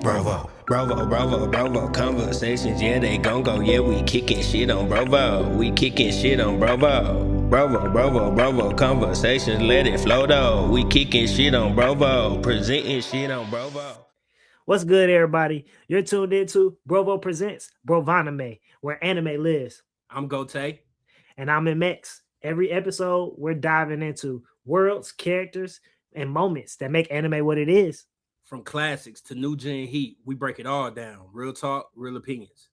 Bravo, Bravo, Bravo, Bravo conversations, yeah, they gon' go, yeah, we kicking shit on Bravo, we kicking shit on Bravo. Bravo, Bravo, Bravo conversations, let it flow though, we kicking shit on Bravo, presenting shit on Bravo. What's good, everybody? You're tuned into Brovo Presents Brovanime, where anime lives. I'm Gote. And I'm MX. Every episode, we're diving into worlds, characters, and moments that make anime what it is. From classics to new gen heat, we break it all down. Real talk, real opinions.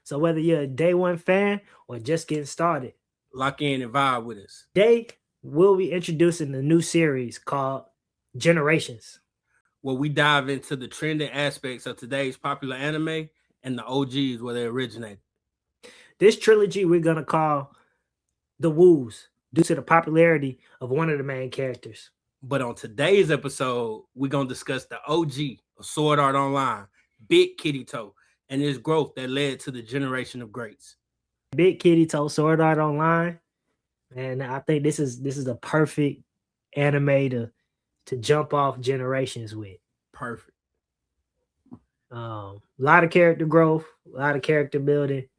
So whether you're a day one fan or just getting started, lock in and vibe with us. Today, we'll be introducing a new series called Generations, where we dive into the trending aspects of today's popular anime and the OGs where they originated. This trilogy we're going to call The Woos due to the popularity of one of the main characters. But on today's episode, we're going to discuss the OG of Sword Art Online, Big Kirito, and his growth that led to the generation of greats. Big Kirito, Sword Art Online, and I think this is a perfect anime to jump off Generations with. Perfect. A lot of character growth, a lot of character building.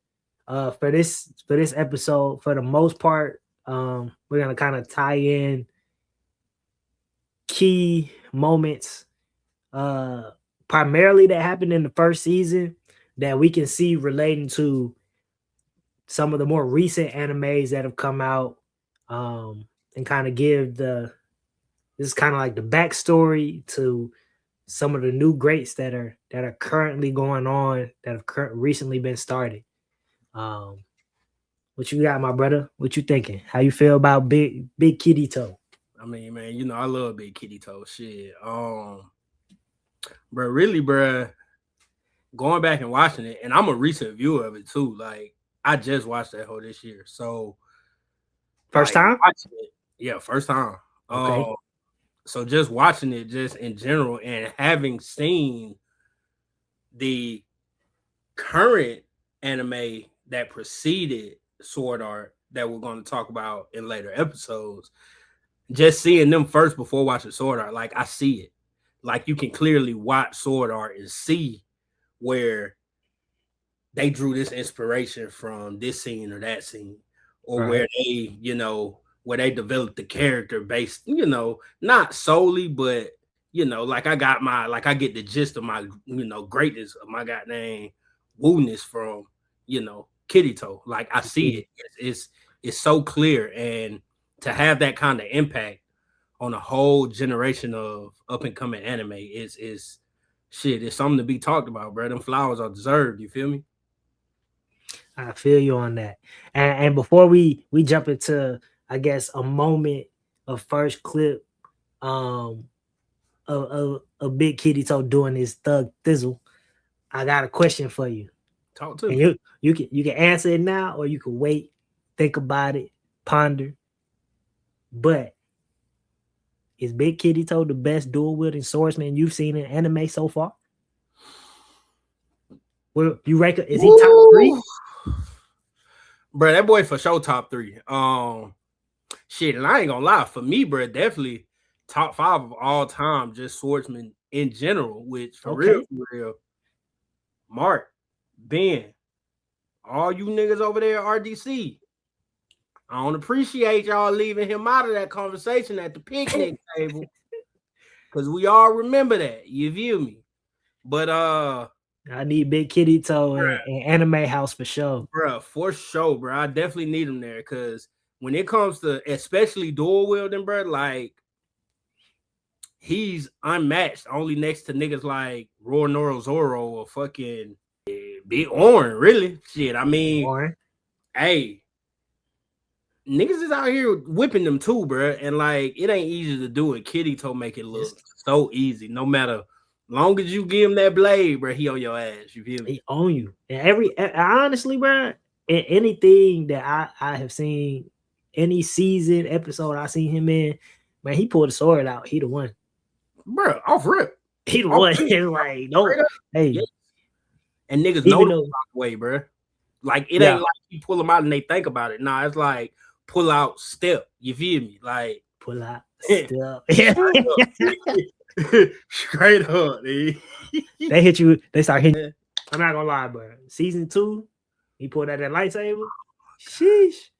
For this episode, for the most part, we're gonna kind of tie in key moments, primarily that happened in the first season that we can see relating to some of the more recent animes that have come out, and kind of give this is kind of like the backstory to some of the new greats that are currently going on, that have recently been started. What you got, my brother? What you thinking? How you feel about Big Kirito? I mean, man, you know I love Big Kirito. Shit, bro, really, bro. Going back and watching it, and I'm a recent viewer of it too. Like I just watched that whole this year, so first time. Yeah, first time. Okay. So just watching it, just in general, and having seen the current anime that preceded Sword Art that we're going to talk about in later episodes, just seeing them first before watching Sword Art, like I see it. Like you can clearly watch Sword Art and see where they drew this inspiration from this scene or that scene, or right. Where they, where they developed the character based, not solely, but like I get the gist of my, greatness of my goddamn wooness from, Kirito. Like I see it. It's so clear, and to have that kind of impact on a whole generation of up and coming anime is shit. It's something to be talked about, bro. Them flowers are deserved. You feel me? I feel you on that. And before we jump into, I guess, a moment of first clip of Big Kirito doing his thug thizzle, I got a question for you. Talk to me. You can answer it now, or you can wait, think about it, ponder. But is Big Kirito the best dual wielding swordsman you've seen in anime so far? Well, you rank it? Is he top 3? Bro, that boy for sure top 3. Shit, and I ain't gonna lie, for me, bro, definitely top 5 of all time, just swordsmen in general. Which for real, Mark, Ben, all you niggas over there at RDC, I don't appreciate y'all leaving him out of that conversation at the picnic table, because we all remember that. You feel me? But I need Big Kirito and Anime House for sure. Bro, for sure, bro. I definitely need him there, because when it comes to especially dual wielding, bro, like he's unmatched, only next to niggas like Roronoa Zoro or fucking Big Orin, really. Shit, I mean, hey, niggas is out here whipping them too, bro. And like, it ain't easy to do it. Kirito make it look so easy. No matter, long as you give him that blade, bro, he on your ass. You feel me? He on you. And honestly, bro, anything that I have seen, any season episode I seen him in, man, he pulled the sword out. He the one, bro. Off rip. He the one. Like, no, hey. Yeah. And niggas know the way, bro. Like, it ain't like you pull them out and they think about it. Nah, it's like pull out step. You feel me? Like pull out step. Straight up, dude. They hit you. They start hitting you. I'm not gonna lie, bro. Season 2, he pulled out that lightsaber. Sheesh.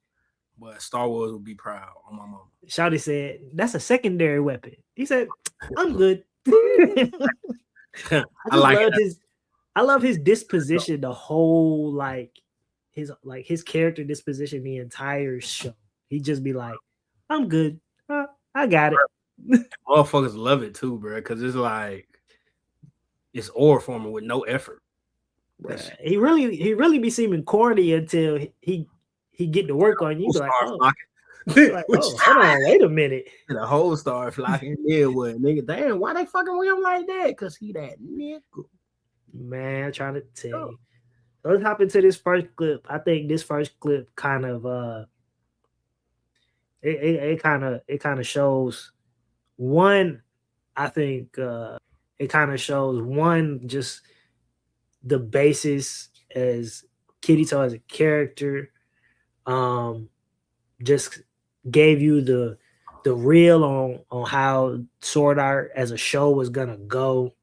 But Star Wars would be proud on my mama. Shawty said, that's a secondary weapon. He said, I'm good. I love his disposition, the whole his character disposition the entire show. He just be like, I'm good. I got it. Motherfuckers love it too, bro, because it's like it's ore forming with no effort. He really be seeming corny until he get to work on you. Like, oh, hold on, wait a minute. The whole star flocking there with nigga. Damn, why they fucking with him like that? Cause he that nigga. Man, I'm trying to tell you. So let's hop into this first clip. I think this first clip kind of it kind of shows one. I think it kind of shows one just the basis as Kirito as a character. Just gave you the reel on how Sword Art as a show was gonna go.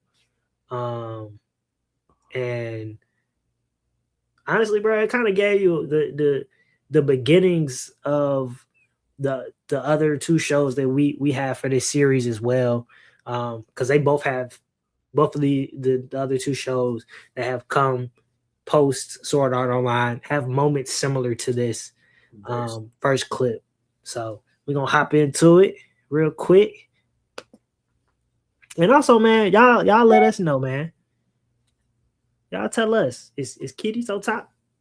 And honestly, bro, it kind of gave you the beginnings of the other two shows that we have for this series as well. Because they both of the other two shows that have come post Sword Art Online have moments similar to this first clip. So we're gonna hop into it real quick. And also, man, y'all let us know, man. Y'all tell us, is Kirito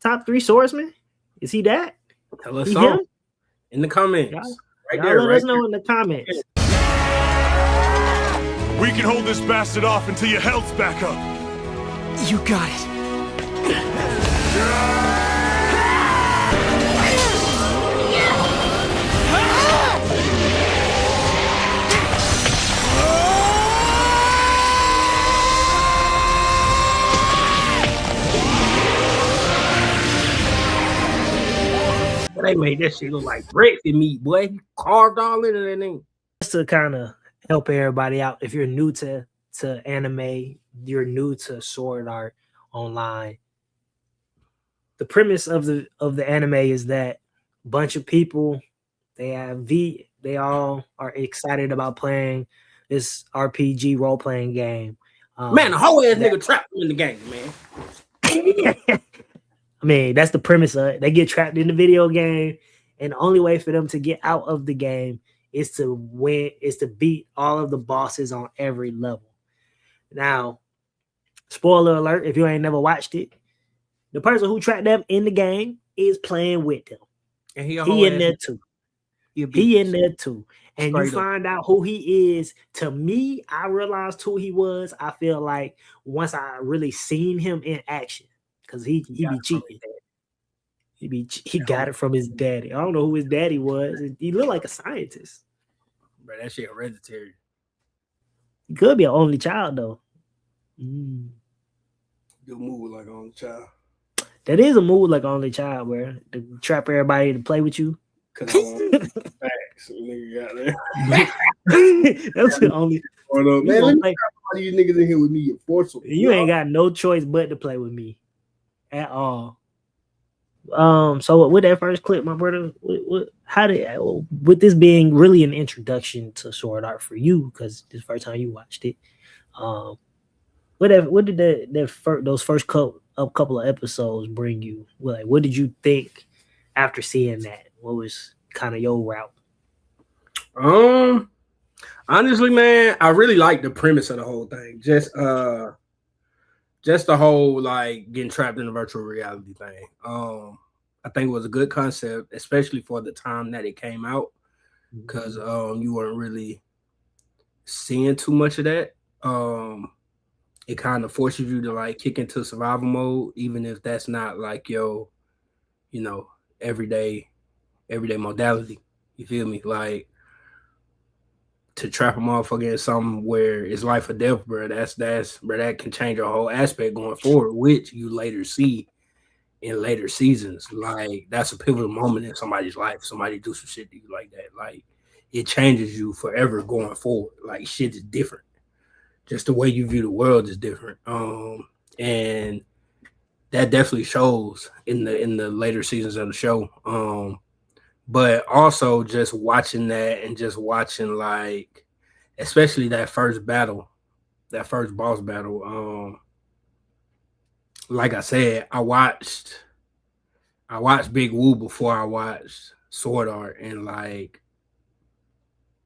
top 3 swordsman? Is he that? Tell us so in the comments. Y'all let us know in the comments. We can hold this bastard off until your health's back up. You got it. They made that shit look like breakfast meat, boy. He carved all into that thing. Just to kind of help everybody out, if you're new to anime, you're new to Sword Art Online. The premise of the anime is that a bunch of people, they all are excited about playing this RPG role playing game. Man, the whole ass nigga trapped in the game, man. I mean, that's the premise of it. They get trapped in the video game, and the only way for them to get out of the game is to beat all of the bosses on every level. Now, spoiler alert, if you ain't never watched it, the person who trapped them in the game is playing with them. And he in there too. He in there too. And you find out who he is. To me, I realized who he was. I feel like once I really seen him in action. Because he be cheating. He got it from his daddy. I don't know who his daddy was. He looked like a scientist. Bro, that shit hereditary. He could be an only child though. Good move like only child. That is a move like only child, where to trap everybody to play with you. Cause I want facts, nigga got that. That's the only. Man, let me all these niggas in here with me. You ain't got no choice but to play with me. At all. So with that first clip, my brother, with this being really an introduction to Sword Art for you, because this is the first time you watched it, what did those first couple of episodes bring you? Like, what did you think after seeing that? What was kind of your route? Honestly, man, I really like the premise of the whole thing. Just the whole like getting trapped in a virtual reality thing. I think it was a good concept, especially for the time that it came out, because you weren't really seeing too much of that. It kind of forces you to like kick into survival mode, even if that's not like your, everyday modality. You feel me? Like, to trap a motherfucker in something where it's life or death, bro, that can change your whole aspect going forward, which you later see in later seasons. Like, that's a pivotal moment in somebody's life. Somebody do some shit to you like that. Like, it changes you forever going forward. Like, shit is different. just the way you view the world is different. And that definitely shows in the later seasons of the show. But also just watching that and just watching like, especially that first battle, that first boss battle. Like I said, I watched Big Woo before I watched Sword Art, and like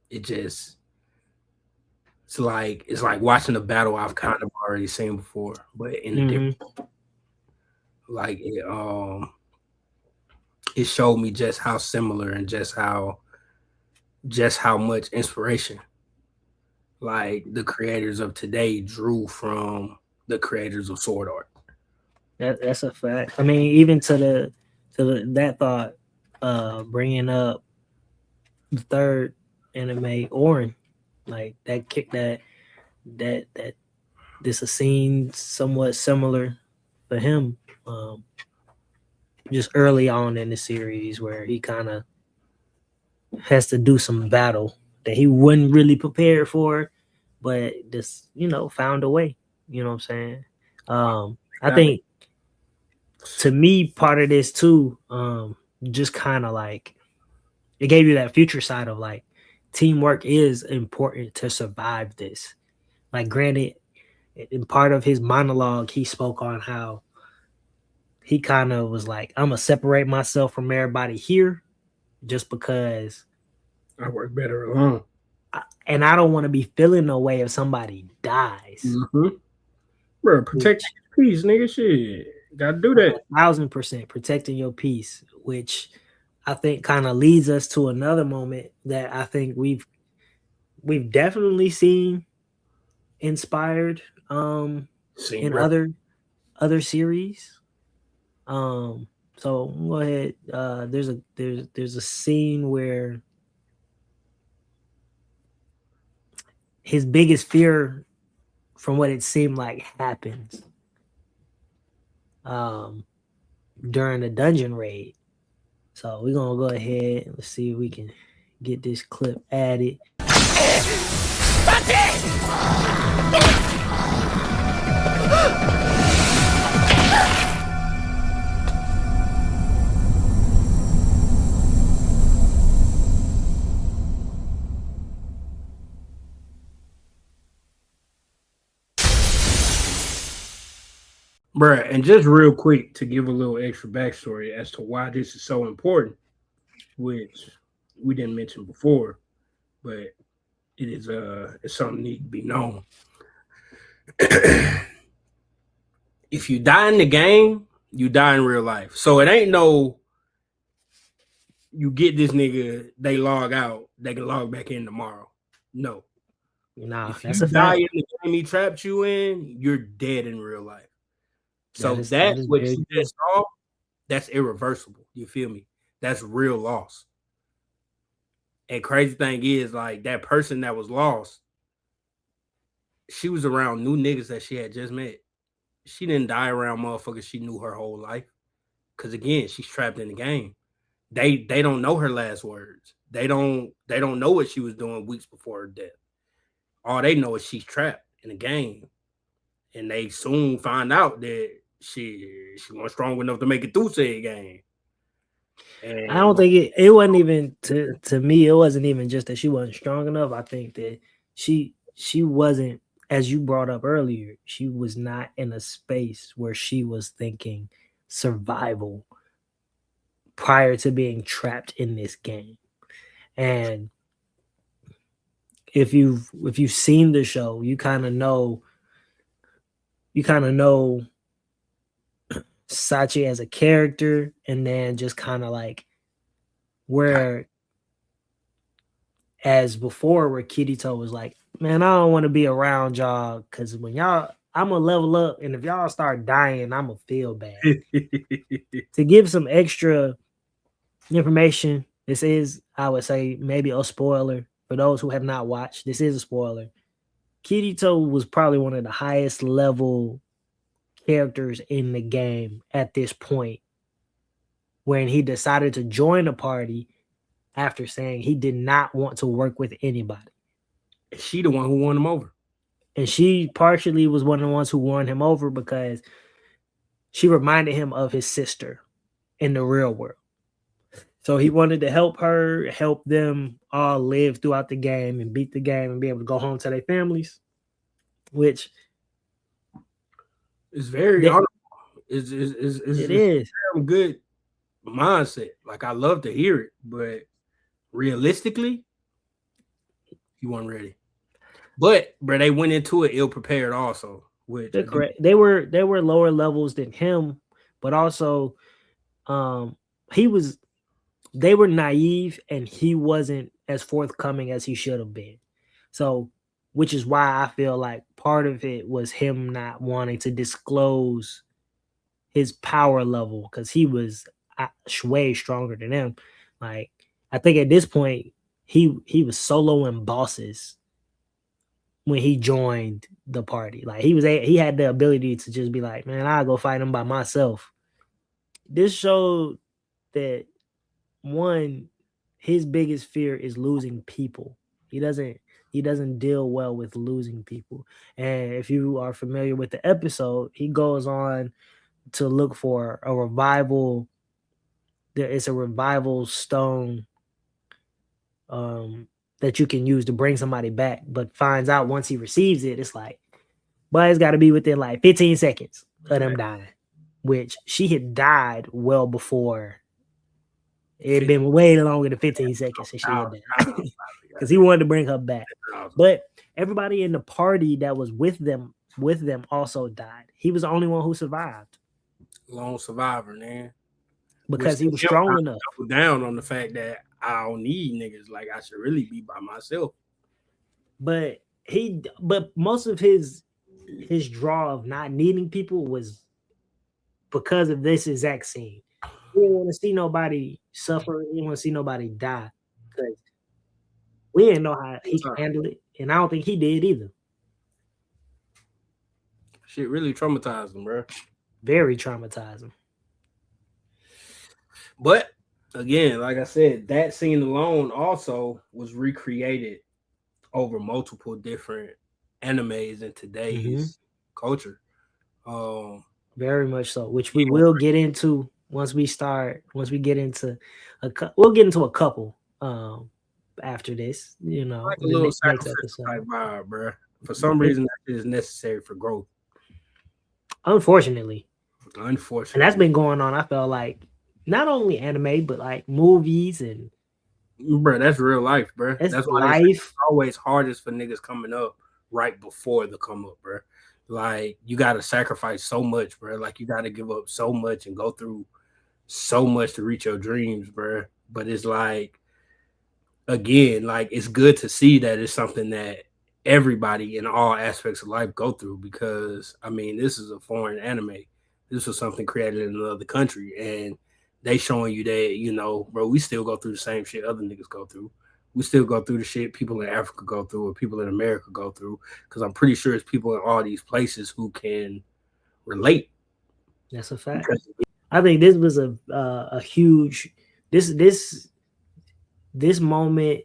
it's like watching a battle I've kind of already seen before, but in a different, like it showed me just how similar and just how much inspiration like the creators of today drew from the creators of Sword Art. That's a fact. I mean, even to that thought, bringing up the third anime, Orin, like that kick that this a scene somewhat similar for him, just early on in the series where he kind of has to do some battle that he wasn't really prepared for, but just found a way. You know what I'm saying? I think to me part of this too, just kind of like it gave you that future side of like teamwork is important to survive this. Like, granted, in part of his monologue, he spoke on how he kind of was like, I'm gonna separate myself from everybody here just because I work better alone. And I don't want to be feeling no way if somebody dies. Bro, protect your peace, nigga. Shit. Gotta do that. 1,000% protecting your peace, which I think kind of leads us to another moment that I think we've definitely seen inspired in other series. So go ahead. There's a scene where his biggest fear, from what it seemed like, happens during the dungeon raid. So we're gonna go ahead and let's see if we can get this clip added. Bruh, and just real quick to give a little extra backstory as to why this is so important, which we didn't mention before, but it is it's something that need to be known. If you die in the game, you die in real life. So it ain't no you get this nigga, they log out, they can log back in tomorrow. No. Nah, if that's you a die fact. in the game he trapped you in, you're dead in real life. So that that's is what very you true. just saw. That's irreversible. You feel me? That's real loss. And crazy thing is, like, that person that was lost, she was around new niggas that she had just met. She didn't die around motherfuckers she knew her whole life. Cause again, she's trapped in the game. They don't know her last words. They don't know what she was doing weeks before her death. All they know is she's trapped in the game. And they soon find out that she wasn't strong enough to make it through said game. And I don't think it wasn't even to me. It wasn't even just that she wasn't strong enough. I think that she wasn't, as you brought up earlier, she was not in a space where she was thinking survival prior to being trapped in this game. And if you've seen the show, you kind of know Sachi as a character, and then just kind of like where as before where Kirito was like, man, I don't want to be around y'all because when y'all, I'm gonna level up, and if y'all start dying, I'm gonna feel bad. To give some extra information, this is, I would say, maybe a spoiler for those who have not watched. This is a spoiler. Kirito was probably one of the highest level characters in the game at this point when he decided to join the party after saying he did not want to work with anybody. she the one who won him over. And she partially was one of the ones who won him over because she reminded him of his sister in the real world. So he wanted to help her, help them all live throughout the game and beat the game and be able to go home to their families, which It's very honorable. It's it is a good mindset. Like, I love to hear it, but realistically, he wasn't ready. But bro, they went into it ill prepared also. Which they're correct. They were lower levels than him, but also they were naive and he wasn't as forthcoming as he should have been. So, which is why I feel like part of it was him not wanting to disclose his power level because he was way stronger than him. Like, I think at this point he was soloing bosses when he joined the party. Like, he had the ability to just be like, man, I'll go fight him by myself. This showed that, one, his biggest fear is losing people. He doesn't deal well with losing people. And if you are familiar with the episode, he goes on to look for a revival. There is a revival stone that you can use to bring somebody back, but finds out once he receives it, it's like, but it's got to be within like 15 seconds of them dying, which she had died well before. It had been way longer than 15 seconds since she had died because he wanted to bring her back. But everybody in the party that was with them also died. He was the only one who survived. Lone survivor, man. Because he was strong enough. Down on the fact that I don't need niggas. Like, I should really be by myself. But most of his draw of not needing people was because of this exact scene. He didn't want to see nobody suffer. He didn't want to see nobody die because we didn't know how he could handle it, and I don't think he did either. Shit really traumatized him, bro. Very traumatizing. But again, like I said, that scene alone also was recreated over multiple different animes in today's culture. Very much so, which we will get into once we get into we'll get into a couple after this, like a little sacrifice type vibe, bro. For some reason, that is necessary for growth. Unfortunately, and that's been going on. I felt like not only anime but like movies and bro, that's real life, bro. That's why it's always hardest for niggas coming up right before the come up, bro. Like, you got to sacrifice so much, bro. Like, you got to give up so much and go through so much to reach your dreams, bro. But it's like, again, like, it's good to see that it's something that everybody in all aspects of life go through because, I mean, this is a foreign anime. This was something created in another country, and they showing you that, bro, we still go through the same shit other niggas go through. We still go through the shit people in Africa go through or people in America go through because I'm pretty sure it's people in all these places who can relate. That's a fact. I think this was a huge this moment,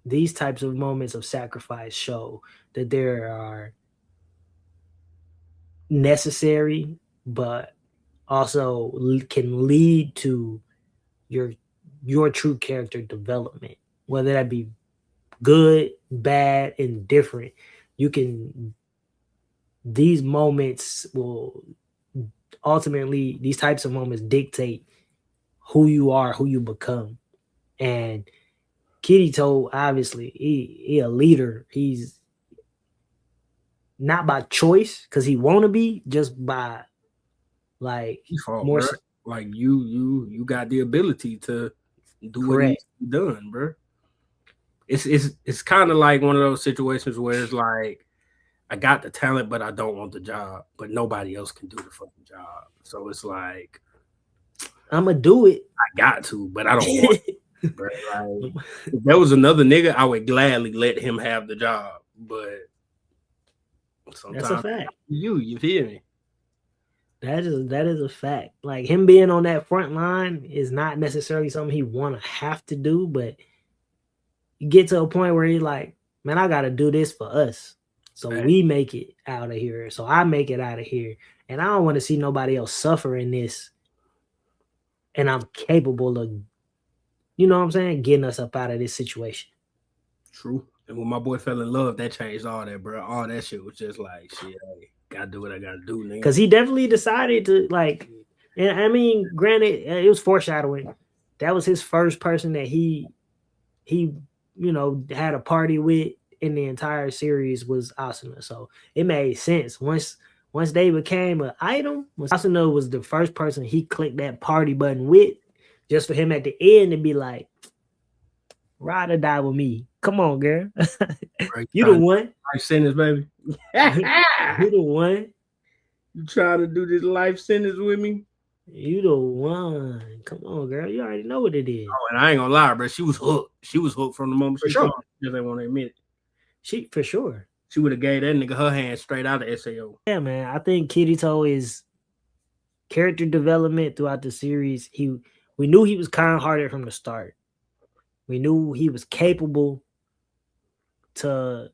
these types of moments of sacrifice show that there are necessary, but also can lead to your true character development, whether that be good, bad, indifferent. These moments will ultimately, these types of moments dictate who you are, who you become. And Kirito, obviously, he a leader. He's not by choice because he want to be, just by like more. Like you got the ability to do what needs to be done, bro. It's kind of like one of those situations where it's like, I got the talent, but I don't want the job, but nobody else can do the fucking job. So it's like, I'm gonna do it. I got to, but I don't want it. Bro. Like, if there was another nigga, I would gladly let him have the job. But sometimes that's a fact. You feel me? That is a fact. Like, him being on that front line is not necessarily something he want to have to do, but you get to a point where he's like, man, I got to do this for us. So we make it out of here. So I make it out of here. And I don't want to see nobody else suffer in this. And I'm capable of, you know what I'm saying, getting us up out of this situation. True. And when my boy fell in love, that changed all that, bro. All that shit was just like, shit, I gotta do what I gotta do, nigga. Because he definitely decided to, like, and I mean, granted, it was foreshadowing. That was his first person that he had a party with in the entire series was Asuna. So it made sense. Once they became an item, Asuna was the first person he clicked that party button with, just for him at the end to be like, ride or die with me. Come on, girl. You the one. Life sentence, baby. You the one. You trying to do this life sentence with me? You the one. Come on, girl. You already know what it is. Oh, and I ain't gonna lie, bro. She was hooked. She was hooked from the moment she saw it. Just ain't want to admit it. She for sure. She would have gave that nigga her hand straight out of SAO. Yeah, man. I think Kirito is character development throughout the series. We knew he was kind-hearted from the start. We knew he was capable to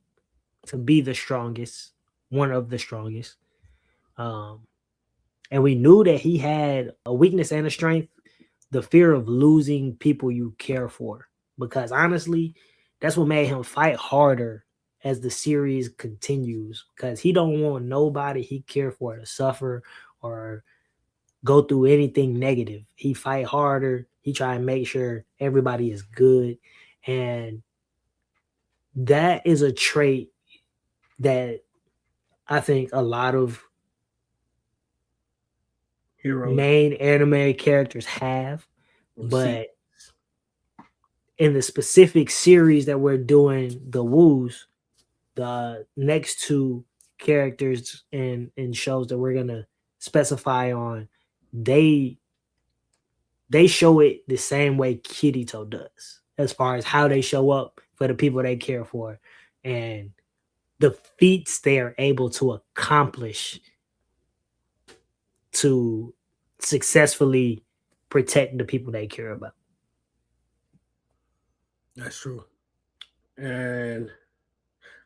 be the strongest, one of the strongest. And we knew that he had a weakness and a strength, the fear of losing people you care for. Because honestly, that's what made him fight harder as the series continues. Because he don't want nobody he care for to suffer or go through anything negative. He fight harder. He try and make sure everybody is good. And that is a trait that I think a lot of main anime characters have, but in the specific series that we're doing, the Woos, the next two characters in shows that we're gonna specify on, they show it the same way Kirito does, as far as how they show up for the people they care for and the feats they are able to accomplish to successfully protect the people they care about. That's true. And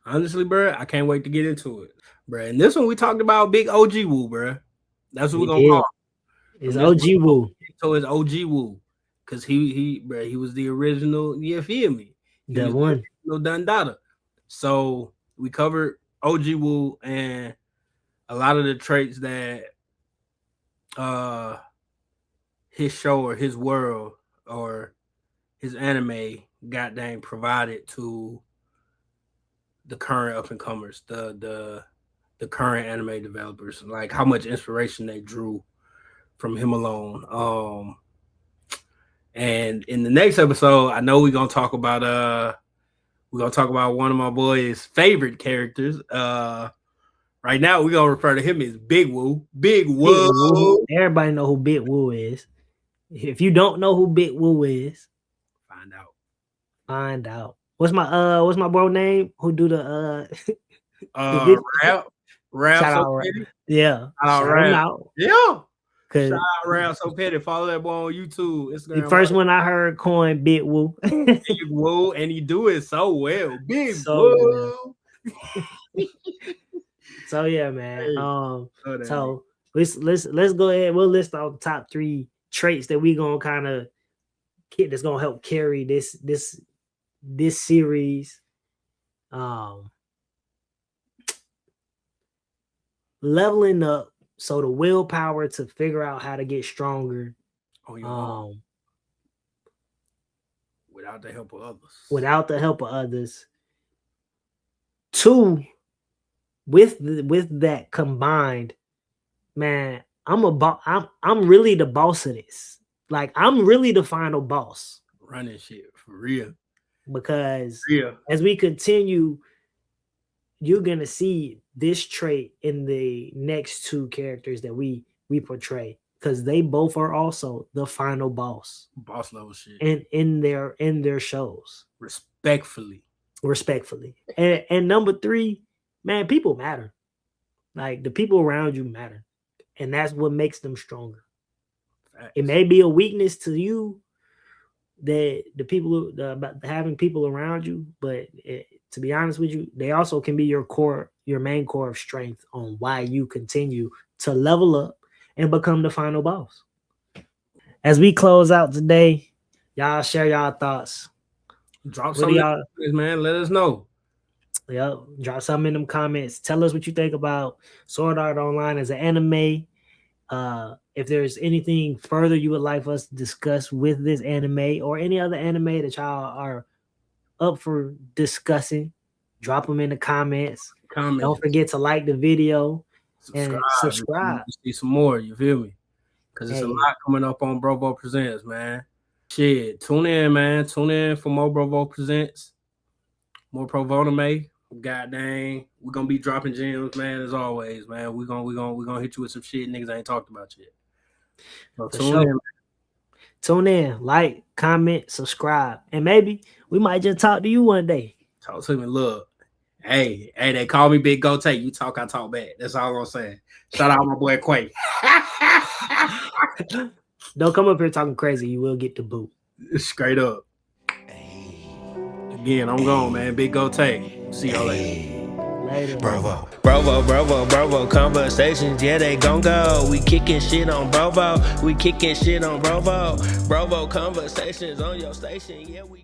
honestly, bro, I can't wait to get into it, bro. And this one we talked about big OG Woo, bro. That's what we're gonna call it. It's OG Woo. So it's OG Woo, because he was the original. You feel me? The one. No Dundada. So we covered OG Woo and a lot of the traits that his show or his world or his anime goddamn provided to the current up and comers, the current anime developers, like how much inspiration they drew from him alone. And in the next episode, I know we're gonna talk about one of my boys' favorite characters. Right now, we're gonna refer to him as Big Woo. Big Woo. Everybody know who Big Woo is. If you don't know who Big Woo is, find out. What's my bro name? Who do the Rap shout so out, petty? Yeah. Shout him out. Yeah. Shout out Rap so petty. Follow that boy on YouTube, Instagram. The first one I heard coin Big Woo. Big Woo, and he do it so well. Big Woo. So yeah, man. So let's go ahead. We'll list our top 3 traits that we gonna kind of that's gonna help carry this series. Leveling up, so the willpower to figure out how to get stronger. Without the help of others. Without the help of others. 2, with that combined, man, I'm really the boss of this. Like, I'm really the final boss. Running shit for real. Because as we continue, you're gonna see this trait in the next 2 characters that we portray, because they both are also the final boss level shit, and in their shows. Respectfully. And number 3, man, people matter. Like, the people around you matter, and that's what makes them stronger. Facts. It may be a weakness to you that the people about having people around you, but to be honest with you, they also can be your main core of strength on why you continue to level up and become the final boss. As we close out today, y'all share y'all thoughts. Drop some y'all, man. Let us know. Yep, drop something in them comments. Tell us what you think about Sword Art Online as an anime. If there's anything further you would like us to discuss with this anime or any other anime that y'all are up for discussing, drop them in the comments. Don't forget to like the video and subscribe. See some more, you feel me? Because it's a lot coming up on Brovo Presents, man. Shit, tune in, man. Tune in for more Brovo Presents, more Provo anime. God dang, we're gonna be dropping gems, man. As always, man. We're gonna hit you with some shit niggas ain't talked about yet. So tune in, man. Tune in, like, comment, subscribe, and maybe we might just talk to you one day. Talk to me, look. Hey, they call me Big Go Take. You talk, I talk back. That's all I'm saying. Shout out my boy Quay. Don't come up here talking crazy. You will get the boot. Straight up. Again, I'm gone, man. Big Go Take. See y'all later. Brovo conversations, yeah, they gon' go. We kicking shit on Brovo. Brovo conversations on your station, yeah, we